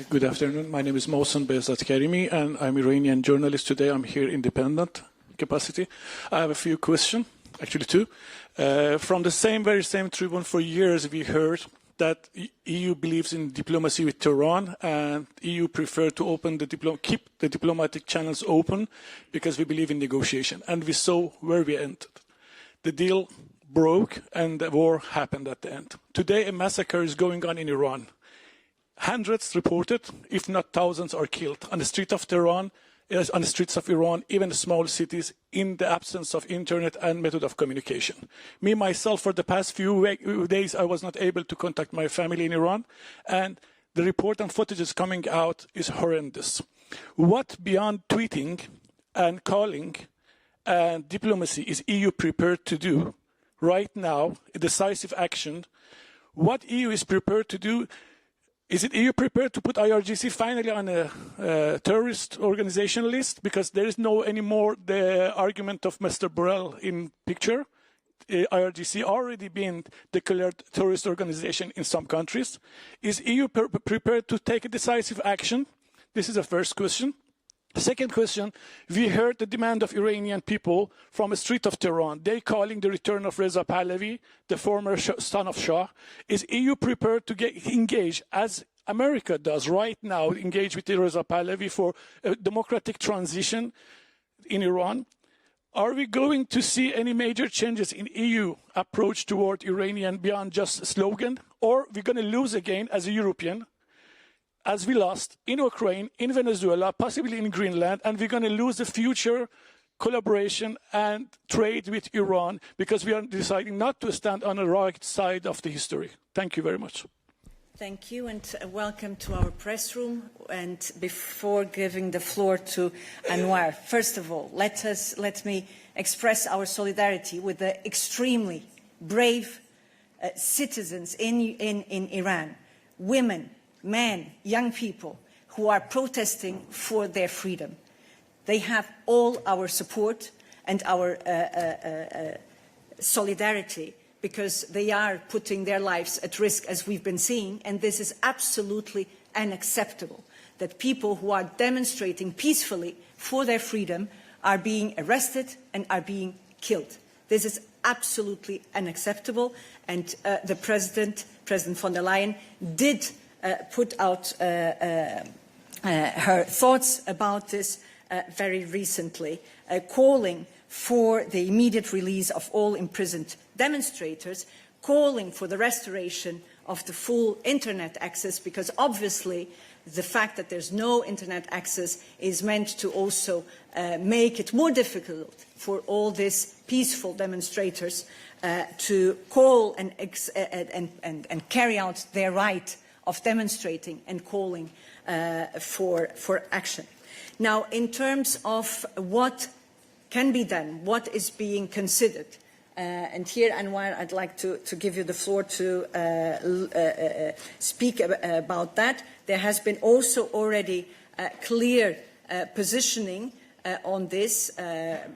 Good afternoon. My name is Mohsen Behzad Karimi, and I'm Iranian journalist. Today I'm here in independent capacity. I have a few questions, actually two. From the very same tribune for years we heard that EU believes in diplomacy with Tehran, and EU prefer to keep the diplomatic channels open because we believe in negotiation. And we saw where we entered. The deal broke and the war happened at the end. Today a massacre is going on in Iran. Hundreds reported, if not thousands, are killed on the street of Tehran, on the streets of Iran, even small cities, in the absence of internet and method of communication. Me, myself, for the past few days, I was not able to contact my family in Iran, and the report and footage coming out is horrendous. What beyond tweeting and calling and diplomacy is EU prepared to do right now, a decisive action? What EU is prepared to do? Is it EU prepared to put IRGC finally on a terrorist organization list? Because there is no anymore the argument of Mr. Borrell in picture. IRGC already been declared terrorist organization in some countries. Is EU prepared to take a decisive action? This is the first question. Second question, we heard the demand of Iranian people from the street of Tehran. They calling the return of Reza Pahlavi, the former son of Shah. Is EU prepared to engage, as America does right now, engage with Reza Pahlavi for a democratic transition in Iran? Are we going to see any major changes in EU approach toward Iranian beyond just a slogan? Or we're going to lose again as a European, as we lost in Ukraine, in Venezuela, possibly in Greenland, and we're going to lose the future collaboration and trade with Iran because we are deciding not to stand on the right side of the history. Thank you very much. Thank you, and welcome to our press room. And before giving the floor to Anwar, first of all, let me express our solidarity with the extremely brave citizens in Iran, women, men, young people who are protesting for their freedom. They have all our support and our solidarity because they are putting their lives at risk, as we've been seeing, and this is absolutely unacceptable, that people who are demonstrating peacefully for their freedom are being arrested and are being killed. This is absolutely unacceptable, and the President von der Leyen, did put out her thoughts about this very recently, calling for the immediate release of all imprisoned demonstrators, calling for the restoration of the full internet access, because obviously the fact that there's no internet access is meant to also make it more difficult for all these peaceful demonstrators to call and carry out their right of demonstrating and calling for action. Now, in terms of what can be done, what is being considered, and here, Anwar, I'd like to give you the floor to speak about that. There has been also already clear positioning on this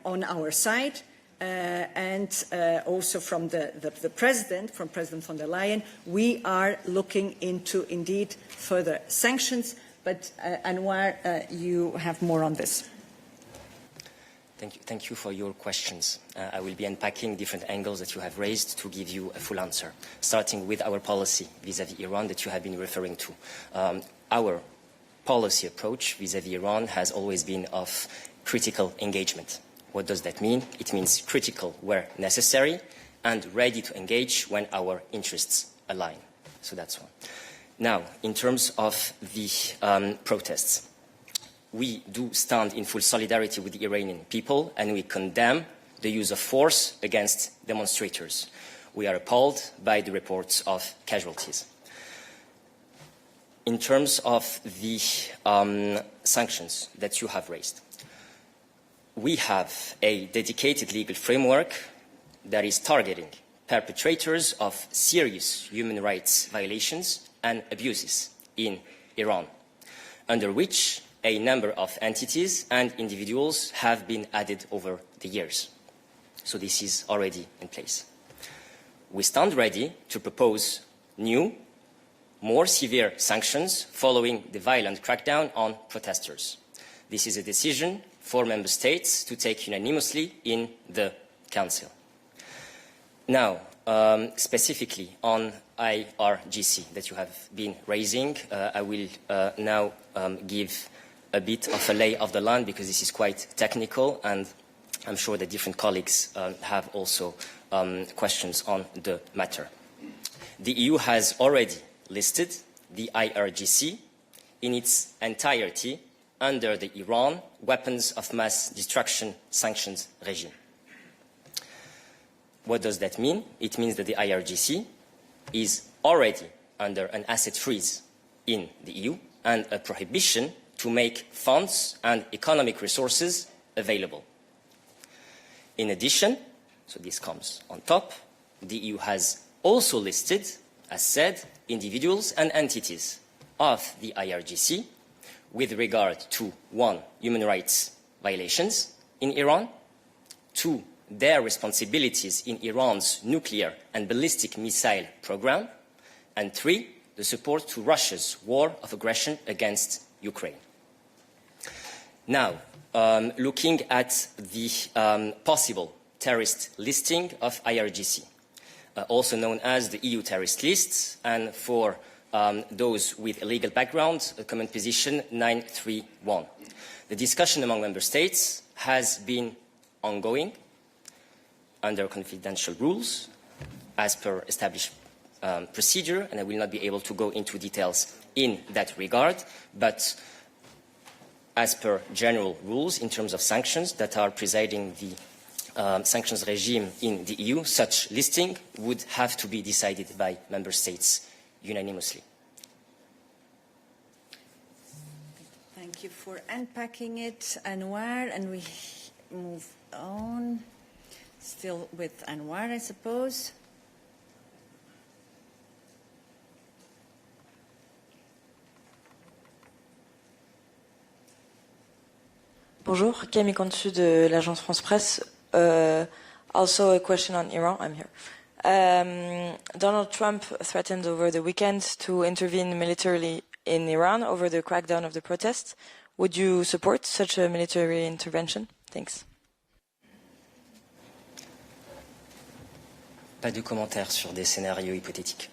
on our side. And also from the President, from President von der Leyen, we are looking into, indeed, further sanctions. But Anwar, you have more on this. Thank you for your questions. I will be unpacking different angles that you have raised to give you a full answer, starting with our policy vis-à-vis Iran that you have been referring to. Our policy approach vis-à-vis Iran has always been of critical engagement. What does that mean? It means critical where necessary and ready to engage when our interests align. So that's one. Now, in terms of the protests, we do stand in full solidarity with the Iranian people, and we condemn the use of force against demonstrators. We are appalled by the reports of casualties. In terms of the sanctions that you have raised, we have a dedicated legal framework that is targeting perpetrators of serious human rights violations and abuses in Iran, under which a number of entities and individuals have been added over the years. So this is already in place. We stand ready to propose new, more severe sanctions following the violent crackdown on protesters. This is a decision for member states to take unanimously in the Council. Now, specifically on IRGC that you have been raising, I will now give a bit of a lay of the land because this is quite technical and I'm sure that different colleagues have also questions on the matter. The EU has already listed the IRGC in its entirety under the Iran weapons of mass destruction sanctions regime. What does that mean? It means that the IRGC is already under an asset freeze in the EU and a prohibition to make funds and economic resources available. In addition, so this comes on top, the EU has also listed, as said, individuals and entities of the IRGC with regard to 1, human rights violations in Iran, 2, their responsibilities in Iran's nuclear and ballistic missile program, and 3, the support to Russia's war of aggression against Ukraine. Now, looking at the possible terrorist listing of IRGC, also known as the EU terrorist list, and for those with a legal background, a common position 931. The discussion among member states has been ongoing under confidential rules as per established procedure, and I will not be able to go into details in that regard, but as per general rules in terms of sanctions that are presiding the sanctions regime in the EU, such listing would have to be decided by member states unanimously. Thank you for unpacking it, Anwar, and we move on. Still with Anwar, I suppose. Bonjour, Camille Contu de l'agence France Presse. Also a question on Iran, I'm here. Donald Trump threatened over the weekend to intervene militarily in Iran over the crackdown of the protests. Would you support such a military intervention? Thanks. Pas de commentaires sur des scénarios hypothétiques.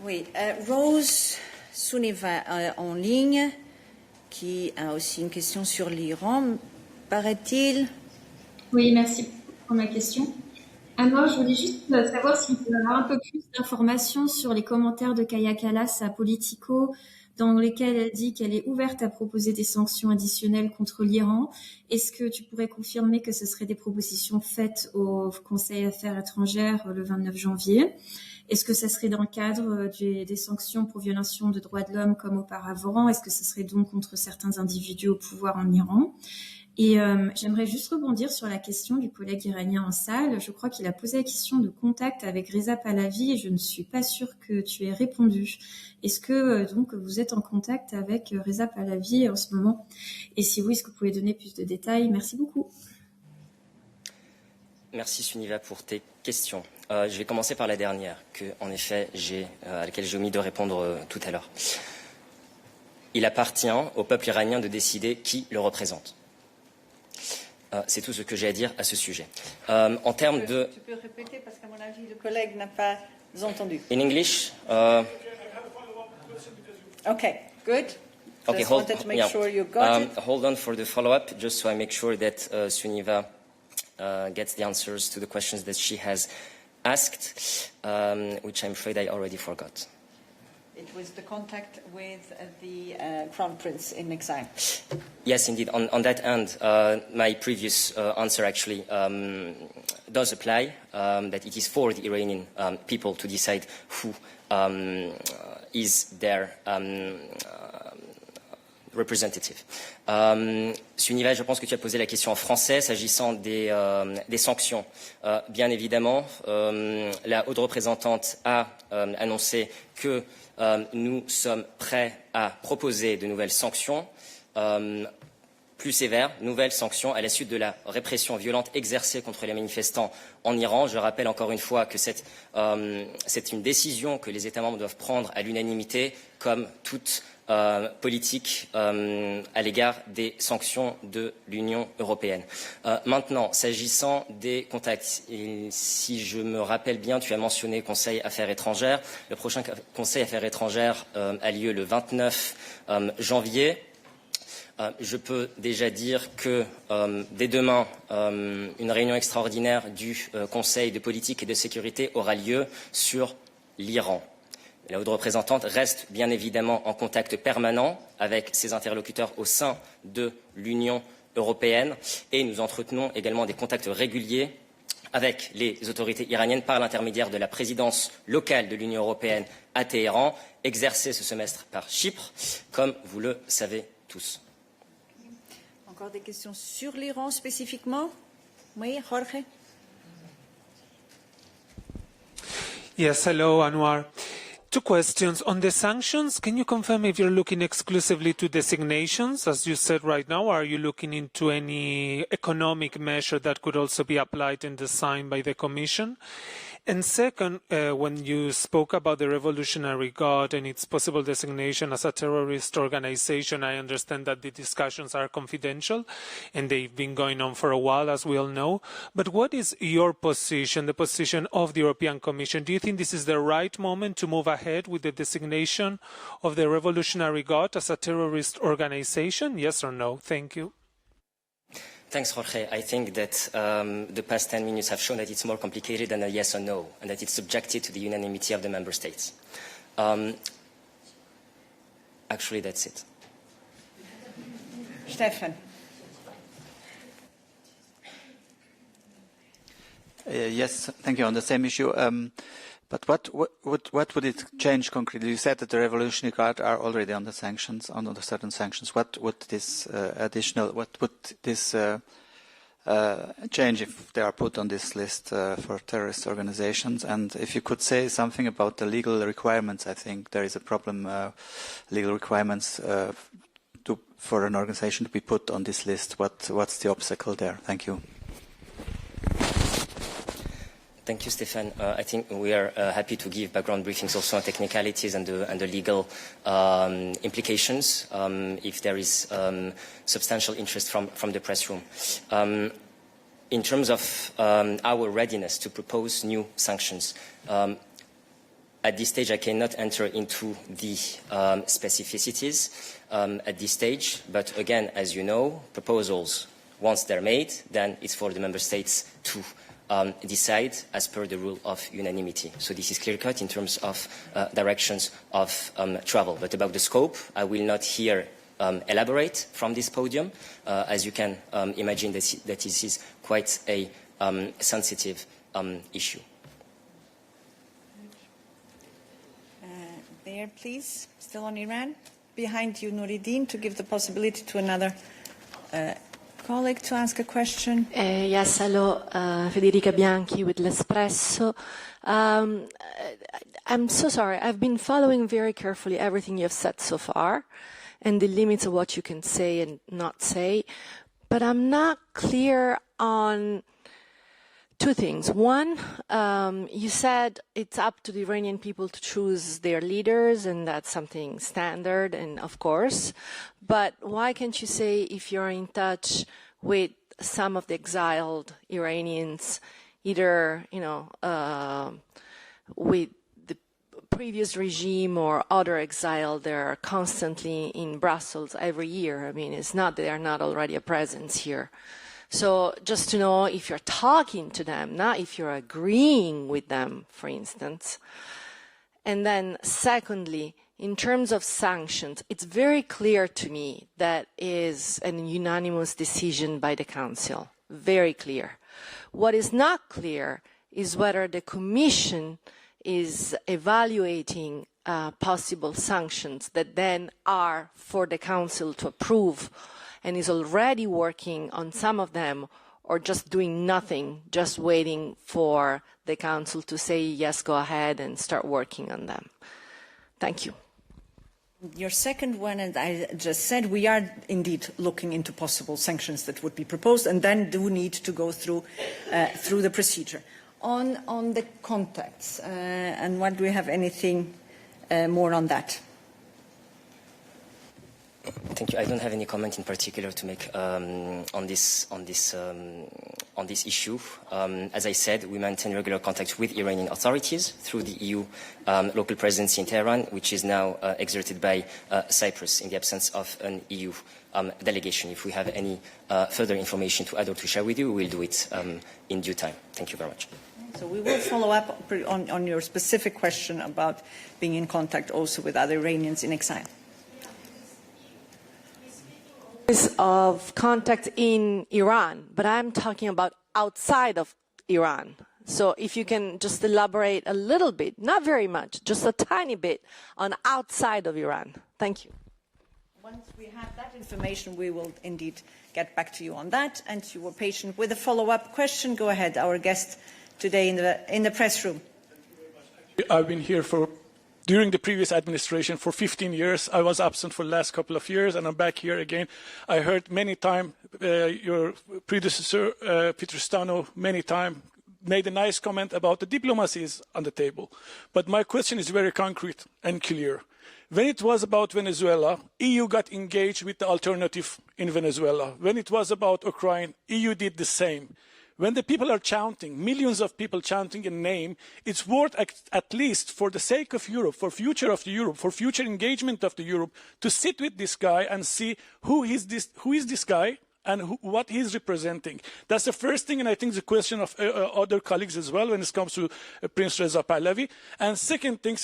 Oui, Rose Souniva en ligne, qui a aussi une question sur l'Iran, paraît-il. Oui, merci pour ma question. Moi, je voulais juste savoir si on pouvait avoir un peu plus d'informations sur les commentaires de Kaya Kallas à Politico, dans lesquels elle dit qu'elle est ouverte à proposer des sanctions additionnelles contre l'Iran. Est-ce que tu pourrais confirmer que ce seraient des propositions faites au Conseil Affaires étrangères le 29 janvier? Est-ce que ça serait dans le cadre des sanctions pour violation de droits de l'homme comme auparavant? Est-ce que ce serait donc contre certains individus au pouvoir en Iran? Et j'aimerais juste rebondir sur la question du collègue iranien en salle. Je crois qu'il a posé la question de contact avec Reza Pahlavi et je ne suis pas sûre que tu aies répondu. Est-ce que donc vous êtes en contact avec Reza Pahlavi en ce moment? Et si oui, est-ce que vous pouvez donner plus de détails? Merci beaucoup. Merci Suniva pour tes questions. Je vais commencer par la dernière, à laquelle j'ai omis de répondre tout à l'heure. Il appartient au peuple iranien de décider qui le représente. C'est tout ce que j'ai à dire à ce sujet. En termes de... Tu peux répéter parce qu'à mon avis, le collègue n'a pas entendu. In English? Okay, good. Okay, Just wanted to make sure you got it. Hold on for the follow-up, just so I make sure that Suniva gets the answers to the questions that she has asked, which I'm afraid I already forgot. It was the contact with the Crown Prince in exile. Yes, indeed. On that end, my previous answer actually does apply, that it is for the Iranian people to decide who is their representative. Suniva, je pense que tu as posé la question en français s'agissant des sanctions. Bien évidemment, la haute représentante a annoncé que nous sommes prêts à proposer de nouvelles sanctions plus sévères, nouvelles sanctions à la suite de la répression violente exercée contre les manifestants en Iran. Je rappelle encore une fois que c'est une décision que les États membres doivent prendre à l'unanimité, comme toute politique à l'égard des sanctions de l'Union européenne. Maintenant, s'agissant des contacts, si je me rappelle bien, tu as mentionné Conseil Affaires étrangères. Le prochain Conseil Affaires étrangères a lieu le 29 janvier. Je peux déjà dire que dès demain, une réunion extraordinaire du Conseil de politique et de sécurité aura lieu sur l'Iran. La haute représentante reste bien évidemment en contact permanent avec ses interlocuteurs au sein de l'Union européenne et nous entretenons également des contacts réguliers avec les autorités iraniennes par l'intermédiaire de la présidence locale de l'Union européenne à Téhéran, exercée ce semestre par Chypre, comme vous le savez tous. Encore des questions sur l'Iran spécifiquement? Oui, Jorge? Yes, hello, Anwar. Two questions. On the sanctions, can you confirm if you're looking exclusively to designations, as you said right now, or are you looking into any economic measure that could also be applied and designed by the Commission? And second, when you spoke about the Revolutionary Guard and its possible designation as a terrorist organization, I understand that the discussions are confidential and they've been going on for a while, as we all know. But what is your position, the position of the European Commission? Do you think this is the right moment to move ahead with the designation of the Revolutionary Guard as a terrorist organization? Yes or no? Thank you. Thanks, Jorge. I think that the past 10 minutes have shown that it's more complicated than a yes or no, and that it's subjected to the unanimity of the member states. Actually, that's it. Stefan. Yes, thank you. On the same issue, but what would it change concretely? You said that the Revolutionary Guard are already under sanctions, under certain sanctions. What would this change if they are put on this list for terrorist organizations? And if you could say something about the legal requirements, I think there is a problem. Legal requirements for an organization to be put on this list. What's the obstacle there? Thank you. Thank you, Stefan. I think we are happy to give background briefings also on technicalities and the legal implications if there is substantial interest from the press room. In terms of our readiness to propose new sanctions, at this stage I cannot enter into the specificities at this stage, but again, as you know, proposals, once they're made, then it's for the member states to decide as per the rule of unanimity. So this is clear-cut in terms of directions of travel. But about the scope, I will not here elaborate from this podium. As you can imagine, that this is quite a sensitive issue. There, please. Still on Iran. Behind you, Nuruddin, to give the possibility to another colleague to ask a question. Yes, hello, Federica Bianchi with L'Espresso. I'm so sorry. I've been following very carefully everything you've said so far and the limits of what you can say and not say, but I'm not clear on two things. One, you said it's up to the Iranian people to choose their leaders, and that's something standard, and of course. But why can't you say if you're in touch with some of the exiled Iranians, either, with the previous regime or other exile, they're constantly in Brussels every year. I mean, it's not that they're not already a presence here. So just to know if you're talking to them, not if you're agreeing with them, for instance. And then secondly, in terms of sanctions, it's very clear to me that is a unanimous decision by the Council. Very clear. What is not clear is whether the Commission is evaluating possible sanctions that then are for the Council to approve and is already working on some of them, or just doing nothing, just waiting for the Council to say, yes, go ahead and start working on them. Thank you. Your second one, and I just said, we are indeed looking into possible sanctions that would be proposed, and then do need to go through the procedure. On the contacts, and what do we have anything more on that? Thank you. I don't have any comment in particular to make on this issue. As I said, we maintain regular contact with Iranian authorities through the EU local presence in Tehran, which is now exerted by Cyprus in the absence of an EU delegation. If we have any further information to add or to share with you, we will do it in due time. Thank you very much. So we will follow up on your specific question about being in contact also with other Iranians in exile. Of contact in Iran, but I'm talking about outside of Iran. So if you can just elaborate a little bit, not very much, just a tiny bit on outside of Iran. Thank you. Once we have that information, we will indeed get back to you on that. And you were patient with a follow-up question. Go ahead, our guest today in the press room. I've been here during the previous administration for 15 years. I was absent for the last couple of years, and I'm back here again. I heard many times your predecessor, Peter Stano, many times made a nice comment about the diplomasi is on the table. But my question is very concrete and clear. When it was about Venezuela, EU got engaged with the alternative in Venezuela. When it was about Ukraine, EU did the same. When the people are chanting, millions of people chanting a name, it's worth at least for the sake of Europe, for future of the Europe, for future engagement of the Europe, to sit with this guy and see who is this guy and what he's representing. That's the first thing, and I think the question of other colleagues as well when it comes to Prince Reza Pahlavi. And second thing,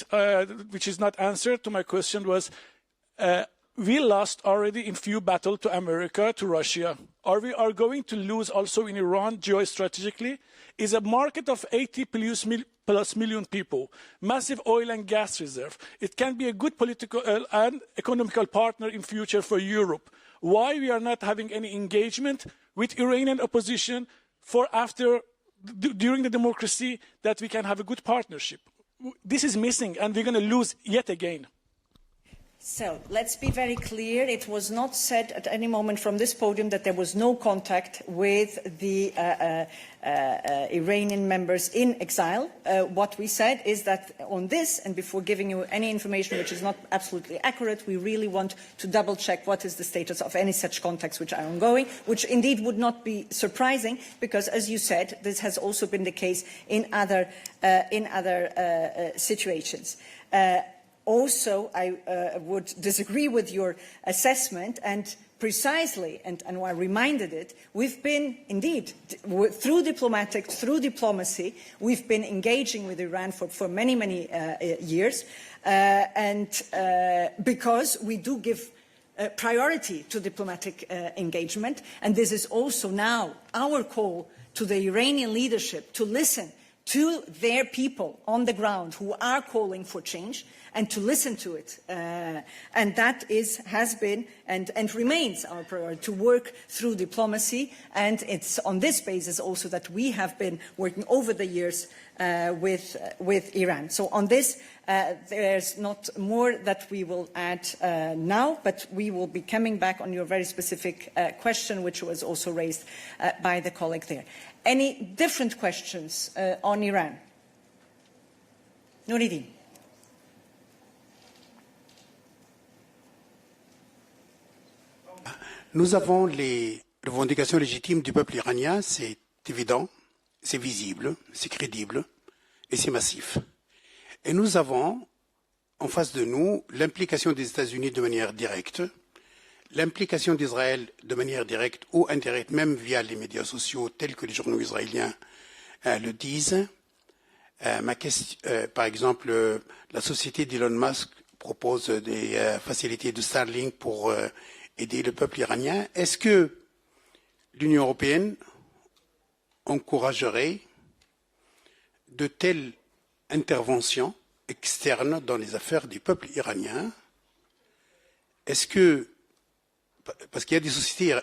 which is not answered to my question was, we lost already in few battles to America, to Russia. Are we going to lose also in Iran geostrategically? Is a market of 80 plus million people, massive oil and gas reserve. It can be a good political and economical partner in future for Europe. Why we are not having any engagement with Iranian opposition during the democracy that we can have a good partnership? This is missing, and we're going to lose yet again. So let's be very clear. It was not said at any moment from this podium that there was no contact with the Iranian members in exile. What we said is that on this, and before giving you any information which is not absolutely accurate, we really want to double check what is the status of any such contacts which are ongoing, which indeed would not be surprising because, as you said, this has also been the case in other situations. Also, I would disagree with your assessment, and precisely, and I reminded it, we've been indeed, through diplomacy, we've been engaging with Iran for many, many years, and because we do give priority to diplomatic engagement, and this is also now our call to the Iranian leadership to listen to their people on the ground who are calling for change, and to listen to it. And that has been and remains our priority, to work through diplomacy. And it's on this basis also that we have been working over the years with Iran. So on this, there's not more that we will add now, but we will be coming back on your very specific question, which was also raised by the colleague there. Any different questions on Iran? Noureddin. Nous avons les revendications légitimes du peuple iranien, c'est évident, c'est visible, c'est crédible et c'est massif. Et nous avons en face de nous l'implication des États-Unis de manière directe, l'implication d'Israël de manière directe ou indirecte, même via les médias sociaux tels que les journaux israéliens le disent. Par exemple, la société d'Elon Musk propose des facilités de Starlink pour aider le peuple iranien. Est-ce que l'Union européenne encouragerait de telles interventions externes dans les affaires du peuple iranien? Est-ce que, parce qu'il y a des sociétés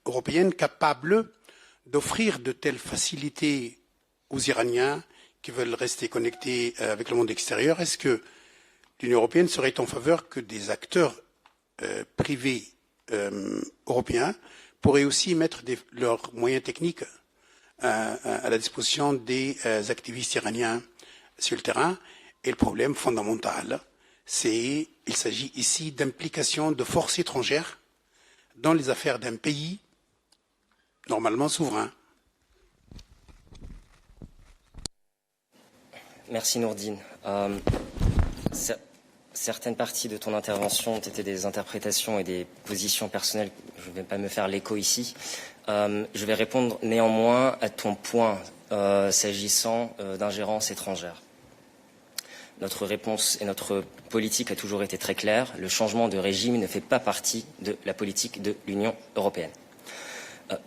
européennes capables d'offrir de telles facilités aux Iraniens qui veulent rester connectés avec le monde extérieur, est-ce que l'Union européenne serait en faveur que des acteurs privés européens pourraient aussi mettre leurs moyens techniques à la disposition des activistes iraniens sur le terrain. Et le problème fondamental, il s'agit ici d'implication de forces étrangères dans les affaires d'un pays normalement souverain. Merci Nourdine. Certaines parties de ton intervention ont été des interprétations et des positions personnelles. Je ne vais pas me faire l'écho ici. Je vais répondre néanmoins à ton point s'agissant d'ingérence étrangère. Notre réponse et notre politique a toujours été très claire. Le changement de régime ne fait pas partie de la politique de l'Union européenne.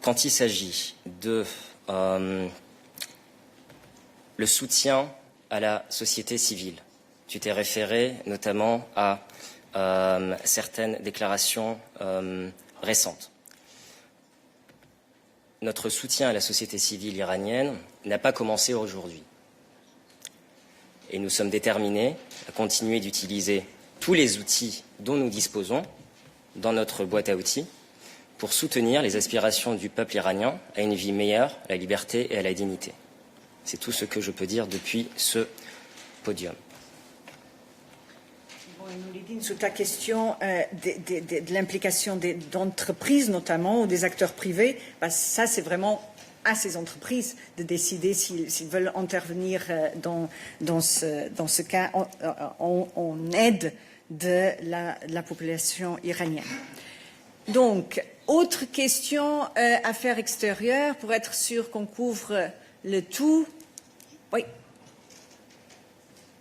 Quand il s'agit de le soutien à la société civile, tu t'es référé notamment à certaines déclarations récentes. Notre soutien à la société civile iranienne n'a pas commencé aujourd'hui. Et nous sommes déterminés à continuer d'utiliser tous les outils dont nous disposons dans notre boîte à outils pour soutenir les aspirations du peuple iranien à une vie meilleure, à la liberté et à la dignité. C'est tout ce que je peux dire depuis ce podium. Nouridine, sur ta question de l'implication d'entreprises notamment ou des acteurs privés, ça c'est vraiment à ces entreprises de décider s'ils veulent intervenir dans ce cas en aide de la population iranienne. Donc, autre question, affaires extérieures, pour être sûr qu'on couvre le tout. Oui.